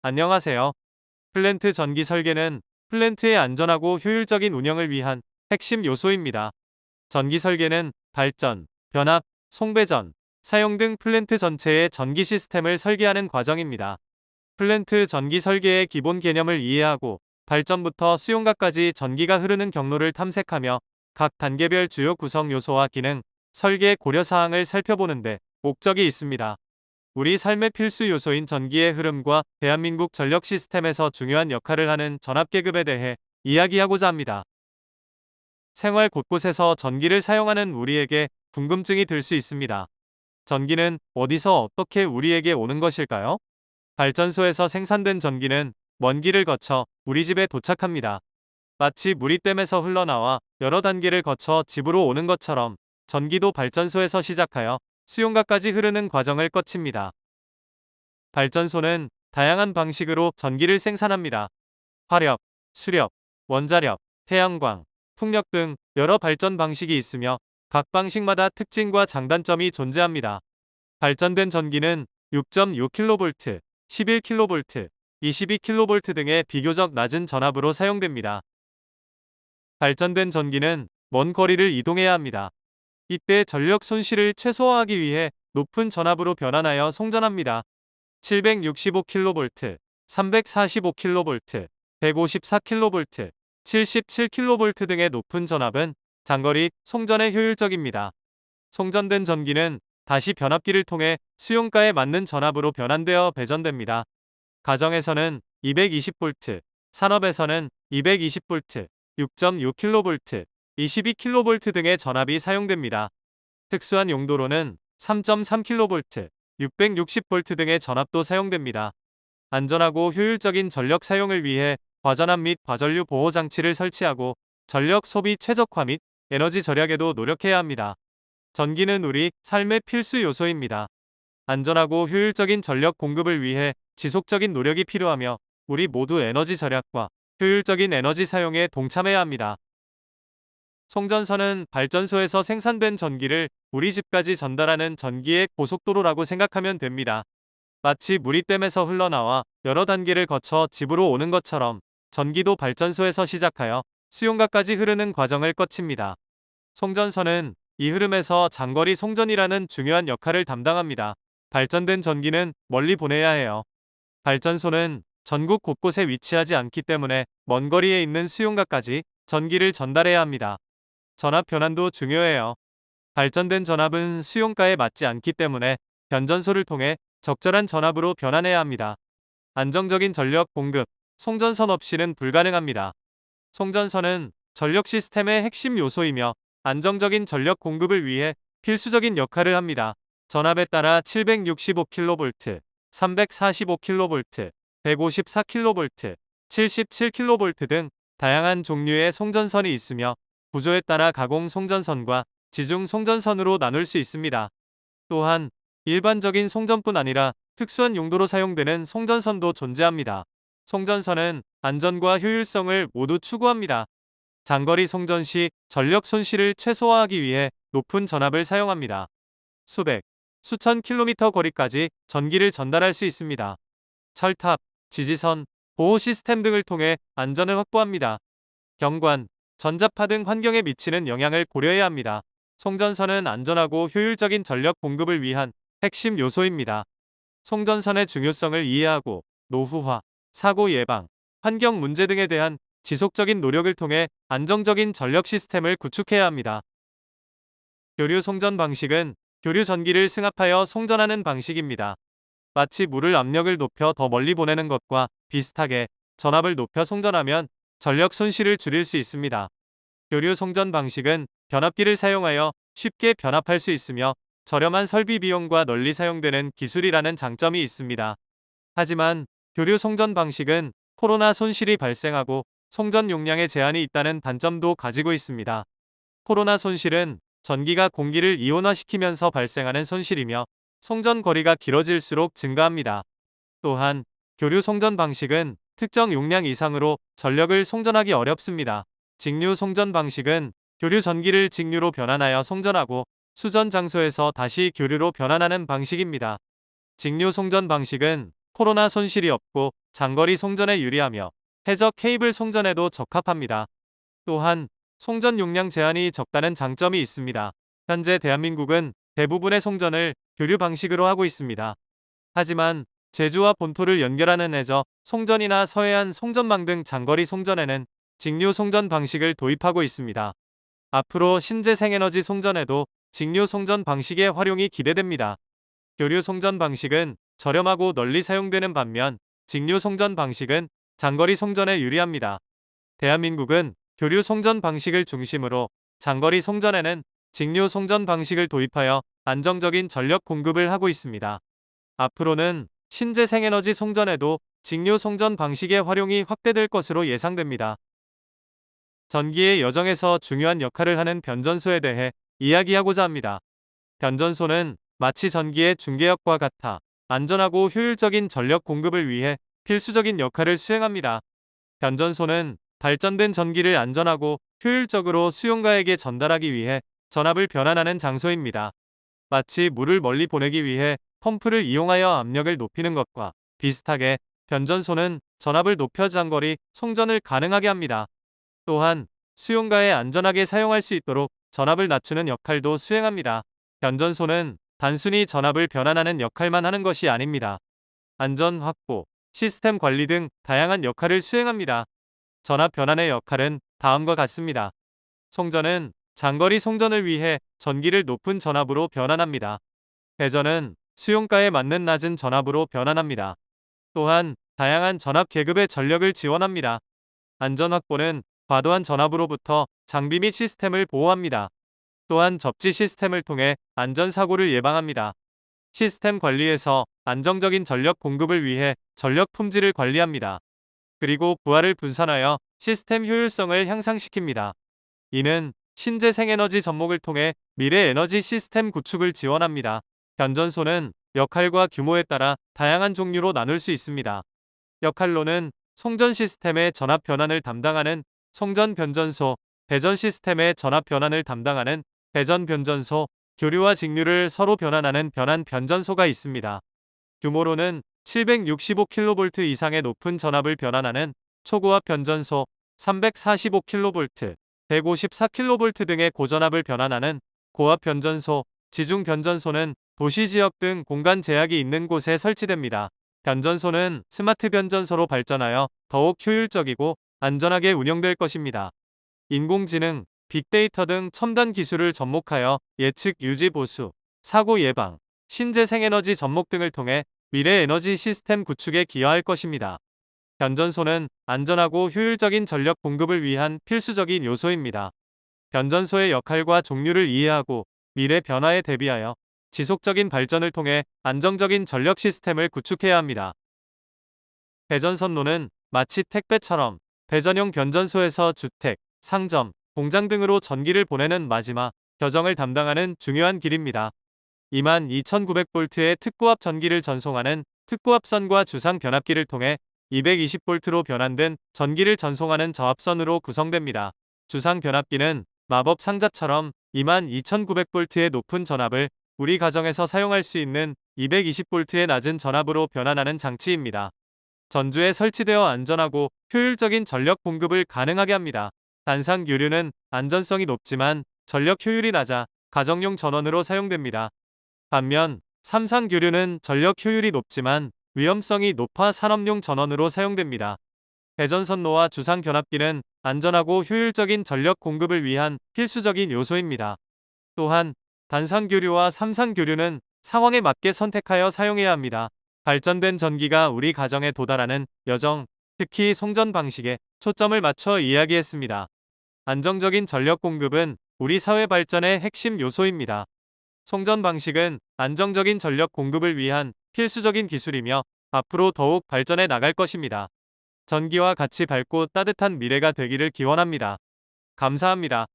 안녕하세요. 플랜트 전기 설계는 플랜트의 안전하고 효율적인 운영을 위한 핵심 요소입니다. 전기 설계는 발전, 변압, 송배전, 사용 등 플랜트 전체의 전기 시스템을 설계하는 과정입니다. 플랜트 전기 설계의 기본 개념을 이해하고 발전부터 수용각까지 전기가 흐르는 경로를 탐색하며 각 단계별 주요 구성 요소와 기능, 설계 고려 사항을 살펴보는데 목적이 있습니다. 우리 삶의 필수 요소인 전기의 흐름과 대한민국 전력 시스템에서 중요한 역할을 하는 전압계급에 대해 이야기하고자 합니다. 생활 곳곳에서 전기를 사용하는 우리에게 궁금증이 들 수 있습니다. 전기는 어디서 어떻게 우리에게 오는 것일까요? 발전소에서 생산된 전기는 먼 길을 거쳐 우리 집에 도착합니다. 마치 물이 댐에서 흘러나와 여러 단계를 거쳐 집으로 오는 것처럼 전기도 발전소에서 시작하여 수용각까지 흐르는 과정을 거칩니다. 발전소는 다양한 방식으로 전기를 생산합니다. 화력, 수력, 원자력, 태양광, 풍력 등 여러 발전 방식이 있으며 각 방식마다 특징과 장단점이 존재합니다. 발전된 전기는 6.6kV, 11kV, 22kV 등의 비교적 낮은 전압으로 사용됩니다. 발전된 전기는 먼 거리를 이동해야 합니다. 이때 전력 손실을 최소화하기 위해 높은 전압으로 변환하여 송전합니다. 765kV, 345kV, 154kV, 77kV 등의 높은 전압은 장거리 송전에 효율적입니다. 송전된 전기는 다시 변압기를 통해 수용가에 맞는 전압으로 변환되어 배전됩니다. 가정에서는 220V, 산업에서는 220V, 6.6kV, 22kV 등의 전압이 사용됩니다. 특수한 용도로는 3.3kV, 660V 등의 전압도 사용됩니다. 안전하고 효율적인 전력 사용을 위해 과전압 및 과전류 보호 장치를 설치하고 전력 소비 최적화 및 에너지 절약에도 노력해야 합니다. 전기는 우리 삶의 필수 요소입니다. 안전하고 효율적인 전력 공급을 위해 지속적인 노력이 필요하며 우리 모두 에너지 절약과 효율적인 에너지 사용에 동참해야 합니다. 송전선은 발전소에서 생산된 전기를 우리 집까지 전달하는 전기의 고속도로라고 생각하면 됩니다. 마치 물이 댐에서 흘러나와 여러 단계를 거쳐 집으로 오는 것처럼 전기도 발전소에서 시작하여 수용각까지 흐르는 과정을 거칩니다. 송전선은 이 흐름에서 장거리 송전이라는 중요한 역할을 담당합니다. 발전된 전기는 멀리 보내야 해요. 발전소는 전국 곳곳에 위치하지 않기 때문에 먼 거리에 있는 수용각까지 전기를 전달해야 합니다. 전압 변환도 중요해요. 발전된 전압은 수용가에 맞지 않기 때문에 변전소를 통해 적절한 전압으로 변환해야 합니다. 안정적인 전력 공급, 송전선 없이는 불가능합니다. 송전선은 전력 시스템의 핵심 요소이며 안정적인 전력 공급을 위해 필수적인 역할을 합니다. 전압에 따라 765kV, 345kV, 154kV, 77kV 등 다양한 종류의 송전선이 있으며 구조에 따라 가공 송전선과 지중 송전선으로 나눌 수 있습니다. 또한 일반적인 송전뿐 아니라 특수한 용도로 사용되는 송전선도 존재합니다. 송전선은 안전과 효율성을 모두 추구합니다. 장거리 송전 시 전력 손실을 최소화하기 위해 높은 전압을 사용합니다. 수백, 수천 킬로미터 거리까지 전기를 전달할 수 있습니다. 철탑, 지지선, 보호 시스템 등을 통해 안전을 확보합니다. 경관, 전자파 등 환경에 미치는 영향을 고려해야 합니다. 송전선은 안전하고 효율적인 전력 공급을 위한 핵심 요소입니다. 송전선의 중요성을 이해하고 노후화, 사고 예방, 환경 문제 등에 대한 지속적인 노력을 통해 안정적인 전력 시스템을 구축해야 합니다. 교류 송전 방식은 교류 전기를 승합하여 송전하는 방식입니다. 마치 물을 압력을 높여 더 멀리 보내는 것과 비슷하게 전압을 높여 송전하면 전력 손실을 줄일 수 있습니다. 교류 송전 방식은 변압기를 사용하여 쉽게 변압할 수 있으며 저렴한 설비 비용과 널리 사용되는 기술이라는 장점이 있습니다. 하지만 교류 송전 방식은 코로나 손실이 발생하고 송전 용량에 제한이 있다는 단점도 가지고 있습니다. 코로나 손실은 전기가 공기를 이온화시키면서 발생하는 손실이며 송전 거리가 길어질수록 증가합니다. 또한 교류 송전 방식은 특정 용량 이상으로 전력을 송전하기 어렵습니다. 직류 송전 방식은 교류 전기를 직류로 변환하여 송전하고 수전 장소에서 다시 교류로 변환하는 방식입니다. 직류 송전 방식은 코로나 손실이 없고 장거리 송전에 유리하며 해저 케이블 송전에도 적합합니다. 또한 송전 용량 제한이 적다는 장점이 있습니다. 현재 대한민국은 대부분의 송전을 교류 방식으로 하고 있습니다. 하지만 제주와 본토를 연결하는 해저 송전이나 서해안 송전망 등 장거리 송전에는 직류 송전 방식을 도입하고 있습니다. 앞으로 신재생에너지 송전에도 직류 송전 방식의 활용이 기대됩니다. 교류 송전 방식은 저렴하고 널리 사용되는 반면 직류 송전 방식은 장거리 송전에 유리합니다. 대한민국은 교류 송전 방식을 중심으로 장거리 송전에는 직류 송전 방식을 도입하여 안정적인 전력 공급을 하고 있습니다. 앞으로는 신재생에너지 송전에도 직류 송전 방식의 활용이 확대될 것으로 예상됩니다. 전기의 여정에서 중요한 역할을 하는 변전소에 대해 이야기하고자 합니다. 변전소는 마치 전기의 중개역과 같아 안전하고 효율적인 전력 공급을 위해 필수적인 역할을 수행합니다. 변전소는 발전된 전기를 안전하고 효율적으로 수용가에게 전달하기 위해 전압을 변환하는 장소입니다. 마치 물을 멀리 보내기 위해 펌프를 이용하여 압력을 높이는 것과 비슷하게 변전소는 전압을 높여 장거리 송전을 가능하게 합니다. 또한 수용가에 안전하게 사용할 수 있도록 전압을 낮추는 역할도 수행합니다. 변전소는 단순히 전압을 변환하는 역할만 하는 것이 아닙니다. 안전 확보, 시스템 관리 등 다양한 역할을 수행합니다. 전압 변환의 역할은 다음과 같습니다. 송전은 장거리 송전을 위해 전기를 높은 전압으로 변환합니다. 배전은 수용가에 맞는 낮은 전압으로 변환합니다. 또한 다양한 전압 계급의 전력을 지원합니다. 안전 확보는 과도한 전압으로부터 장비 및 시스템을 보호합니다. 또한 접지 시스템을 통해 안전사고를 예방합니다. 시스템 관리에서 안정적인 전력 공급을 위해 전력 품질을 관리합니다. 그리고 부하를 분산하여 시스템 효율성을 향상시킵니다. 이는 신재생에너지 접목을 통해 미래 에너지 시스템 구축을 지원합니다. 변전소는 역할과 규모에 따라 다양한 종류로 나눌 수 있습니다. 역할로는 송전 시스템의 전압 변환을 담당하는 송전 변전소, 배전 시스템의 전압 변환을 담당하는 배전 변전소, 교류와 직류를 서로 변환하는 변환 변전소가 있습니다. 규모로는 765kV 이상의 높은 전압을 변환하는 초고압 변전소, 345kV, 154kV 등의 고전압을 변환하는 고압 변전소, 지중 변전소는 도시 지역 등 공간 제약이 있는 곳에 설치됩니다. 변전소는 스마트 변전소로 발전하여 더욱 효율적이고 안전하게 운영될 것입니다. 인공지능, 빅데이터 등 첨단 기술을 접목하여 예측 유지 보수, 사고 예방, 신재생에너지 접목 등을 통해 미래 에너지 시스템 구축에 기여할 것입니다. 변전소는 안전하고 효율적인 전력 공급을 위한 필수적인 요소입니다. 변전소의 역할과 종류를 이해하고 미래 변화에 대비하여 지속적인 발전을 통해 안정적인 전력 시스템을 구축해야 합니다. 배전선로는 마치 택배처럼 배전용 변전소에서 주택, 상점, 공장 등으로 전기를 보내는 마지막 겨정을 담당하는 중요한 길입니다. 22,900V의 특고압 전기를 전송하는 특고압선과 주상 변압기를 통해 220V로 변환된 전기를 전송하는 저압선으로 구성됩니다. 주상 변압기는 마법 상자처럼 22,900V의 높은 전압을 우리 가정에서 사용할 수 있는 220V의 낮은 전압으로 변환하는 장치입니다. 전주에 설치되어 안전하고 효율적인 전력 공급을 가능하게 합니다. 단상 교류는 안전성이 높지만 전력 효율이 낮아 가정용 전원으로 사용됩니다. 반면 삼상 교류는 전력 효율이 높지만 위험성이 높아 산업용 전원으로 사용됩니다. 배전선로와 주상 변압기는 안전하고 효율적인 전력 공급을 위한 필수적인 요소입니다. 또한 단상 교류와 삼상 교류는 상황에 맞게 선택하여 사용해야 합니다. 발전된 전기가 우리 가정에 도달하는 여정, 특히 송전 방식에 초점을 맞춰 이야기했습니다. 안정적인 전력 공급은 우리 사회 발전의 핵심 요소입니다. 송전 방식은 안정적인 전력 공급을 위한 필수적인 기술이며 앞으로 더욱 발전해 나갈 것입니다. 전기와 같이 밝고 따뜻한 미래가 되기를 기원합니다. 감사합니다.